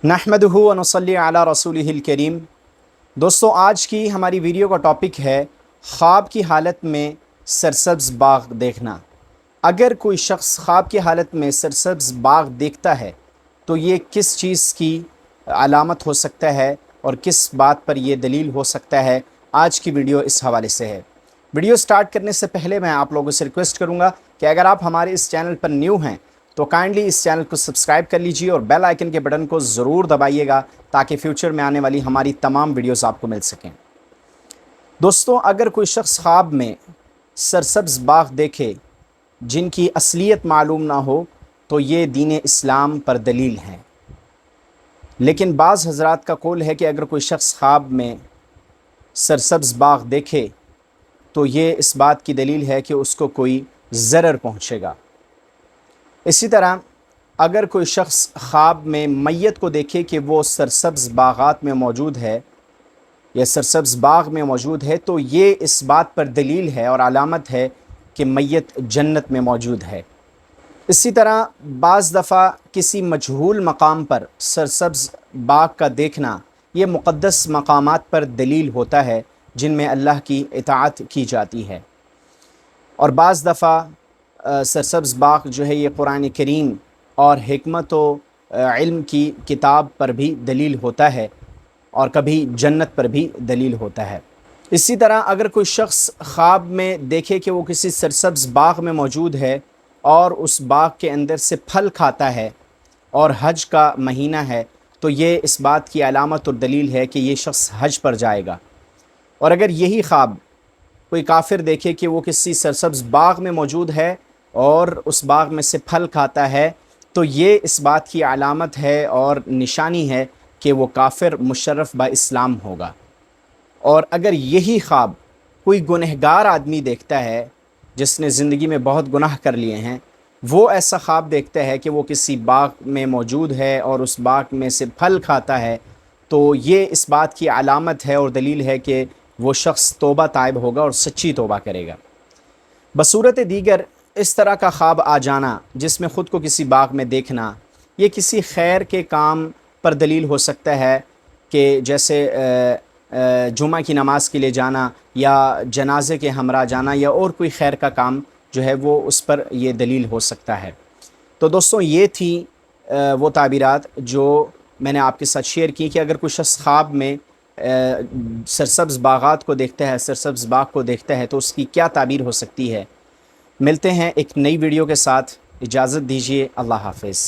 نحمدہ و نصلی علی رسولہ الکریم۔ دوستو، آج کی ہماری ویڈیو کا ٹاپک ہے خواب کی حالت میں سرسبز باغ دیکھنا۔ اگر کوئی شخص خواب کی حالت میں سرسبز باغ دیکھتا ہے تو یہ کس چیز کی علامت ہو سکتا ہے اور کس بات پر یہ دلیل ہو سکتا ہے، آج کی ویڈیو اس حوالے سے ہے۔ ویڈیو سٹارٹ کرنے سے پہلے میں آپ لوگوں سے ریکویسٹ کروں گا کہ اگر آپ ہمارے اس چینل پر نیو ہیں تو کائنڈلی اس چینل کو سبسکرائب کر لیجئے اور بیل آئیکن کے بٹن کو ضرور دبائیے گا تاکہ فیوچر میں آنے والی ہماری تمام ویڈیوز آپ کو مل سکیں۔ دوستوں، اگر کوئی شخص خواب میں سرسبز باغ دیکھے جن کی اصلیت معلوم نہ ہو تو یہ دین اسلام پر دلیل ہے، لیکن بعض حضرات کا قول ہے کہ اگر کوئی شخص خواب میں سرسبز باغ دیکھے تو یہ اس بات کی دلیل ہے کہ اس کو کوئی ضرر پہنچے گا۔ اسی طرح اگر کوئی شخص خواب میں میت کو دیکھے کہ وہ سرسبز باغات میں موجود ہے یا سرسبز باغ میں موجود ہے تو یہ اس بات پر دلیل ہے اور علامت ہے کہ میت جنت میں موجود ہے۔ اسی طرح بعض دفعہ کسی مجہول مقام پر سرسبز باغ کا دیکھنا یہ مقدس مقامات پر دلیل ہوتا ہے جن میں اللہ کی اطاعت کی جاتی ہے، اور بعض دفعہ سرسبز باغ جو ہے یہ قرآن کریم اور حکمت و علم کی کتاب پر بھی دلیل ہوتا ہے اور کبھی جنت پر بھی دلیل ہوتا ہے۔ اسی طرح اگر کوئی شخص خواب میں دیکھے کہ وہ کسی سرسبز باغ میں موجود ہے اور اس باغ کے اندر سے پھل کھاتا ہے اور حج کا مہینہ ہے تو یہ اس بات کی علامت اور دلیل ہے کہ یہ شخص حج پر جائے گا۔ اور اگر یہی خواب کوئی کافر دیکھے کہ وہ کسی سرسبز باغ میں موجود ہے اور اس باغ میں سے پھل کھاتا ہے تو یہ اس بات کی علامت ہے اور نشانی ہے کہ وہ کافر مشرف با اسلام ہوگا۔ اور اگر یہی خواب کوئی گنہگار آدمی دیکھتا ہے جس نے زندگی میں بہت گناہ کر لیے ہیں، وہ ایسا خواب دیکھتا ہے کہ وہ کسی باغ میں موجود ہے اور اس باغ میں سے پھل کھاتا ہے تو یہ اس بات کی علامت ہے اور دلیل ہے کہ وہ شخص توبہ طائب ہوگا اور سچی توبہ کرے گا۔ بصورت دیگر اس طرح کا خواب آ جانا جس میں خود کو کسی باغ میں دیکھنا یہ کسی خیر کے کام پر دلیل ہو سکتا ہے، کہ جیسے جمعہ کی نماز کے لیے جانا یا جنازے کے ہمراہ جانا یا اور کوئی خیر کا کام جو ہے وہ اس پر یہ دلیل ہو سکتا ہے۔ تو دوستوں، یہ تھی وہ تعبیرات جو میں نے آپ کے ساتھ شیئر کی کہ اگر کوئی شخص خواب میں سرسبز باغات کو دیکھتا ہے، سرسبز باغ کو دیکھتا ہے تو اس کی کیا تعبیر ہو سکتی ہے۔ ملتے ہیں ایک نئی ویڈیو کے ساتھ، اجازت دیجیے، اللہ حافظ۔